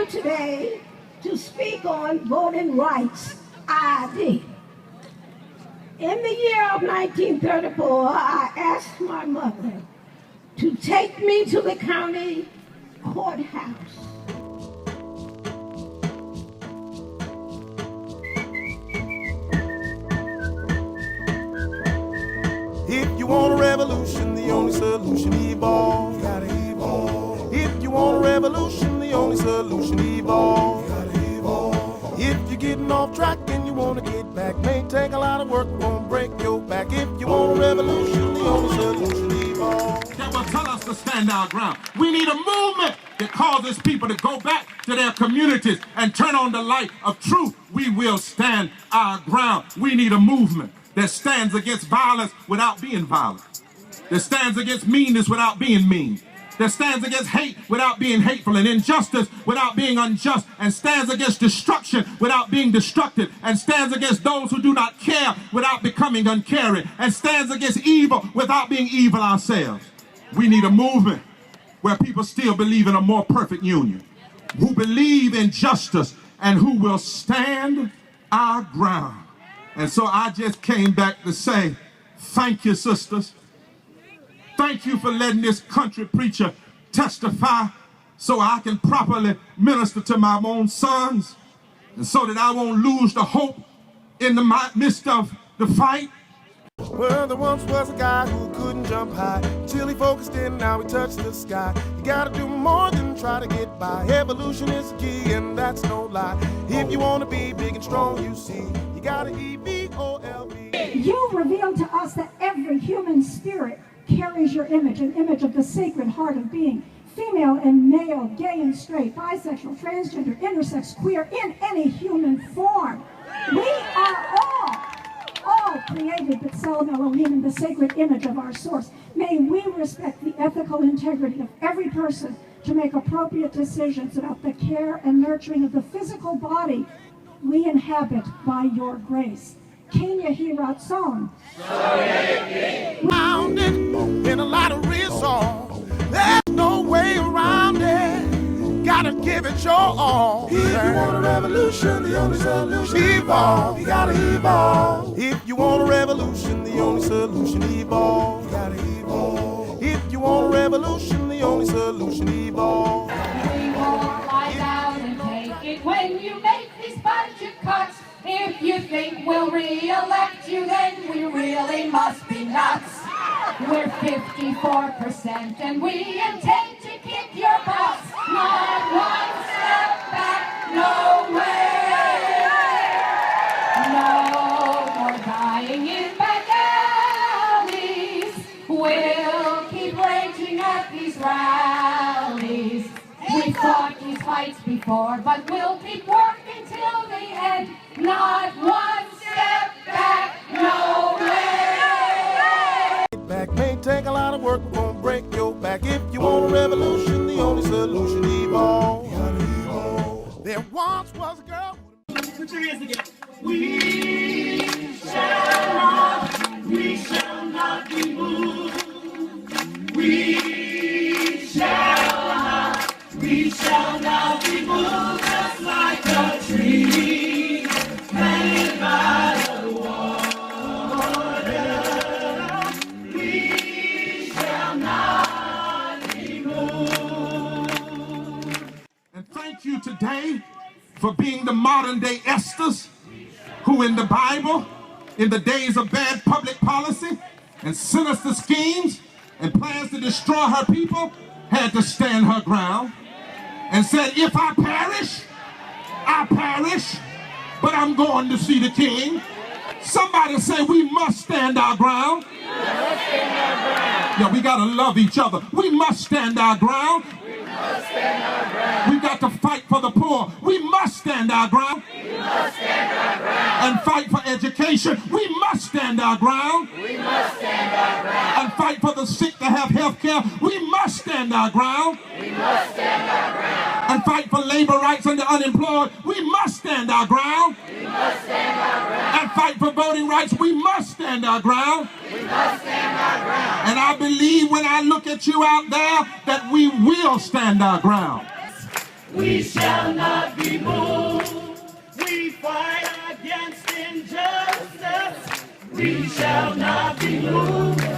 today to speak on voting rights ID. In the year of 1934, I asked my mother to take me to the county courthouse. If you want a revolution, the only solution, evolve. You gotta evolve. If you want a revolution, the only solution, evolve. You gotta evolve. If you're getting off track and you wanna get back, may take a lot of work, won't break your back. If you want a revolution, the only solution, evolve. That will tell us to stand our ground. We need a movement that causes people to go back to their communities and turn on the light of truth. We will stand our ground. We need a movement that stands against violence without being violent, that stands against meanness without being mean, that stands against hate without being hateful, and injustice without being unjust, and stands against destruction without being destructive, and stands against those who do not care without becoming uncaring, and stands against evil without being evil ourselves. We need a movement where people still believe in a more perfect union, who believe in justice and who will stand our ground. And so I just came back to say, thank you, sisters. Thank you for letting this country preacher testify so I can properly minister to my own sons, and so that I won't lose the hope in the midst of the fight. Well, there once was a guy who couldn't jump high till he focused in, now he touched the sky. You gotta do more than try to get by. Evolution is key, and that's no lie. If you wanna be big and strong, you see, you gotta evolve. You revealed to us that every human spirit carries your image, an image of the sacred heart of being, female and male, gay and straight, bisexual, transgender, intersex, queer, in any human form. We are all created b'Tselem Elohim, in the sacred image of our source. May we respect the ethical integrity of every person to make appropriate decisions about the care and nurturing of the physical body we inhabit by your grace. Kenya Hiratzon. Found it in a lot of resolve. There's no way around it. Gotta give it your all. If you want a revolution, the only solution, evolve. You gotta evolve. If you want a revolution, the only solution, evolve. You gotta evolve. If you want a revolution, the only solution, evolve. We won't lie down and take it when you make these budget cuts. If you think we'll re-elect you, then we really must be nuts. We're 54% and we intend to kick your butts. Not one step back, no way. No more dying in back alleys. We'll keep raging at these rallies. We fought these fights before, but we'll keep working till the end. Not one step back, no way. Back may take a lot of work, won't break your back. If you want a revolution, the only solution, evolve. You gotta evolve. There once was a girl. Put your hands together. We shall not be moved. We shall not be moved, just like a tree planted by the water. We shall not be moved. And thank you today for being the modern day Esthers, who in the Bible, in the days of bad public policy and sinister schemes and plans to destroy her people, had to stand her ground and said, if I perish, but I'm going to see the King. Somebody say, we must stand our ground. Yeah, we got to love each other. We must stand our ground. We got to fight for the poor. We must stand our ground. And fight for education. We must stand our ground. And fight for the sick to have health care. We must stand our ground. And fight for labor rights and the unemployed. We must stand our ground. And fight for voting rights. We must stand our ground. And I believe when I look at you out there that we will stand our ground. We shall not be moved. We fight against injustice. We shall not be moved.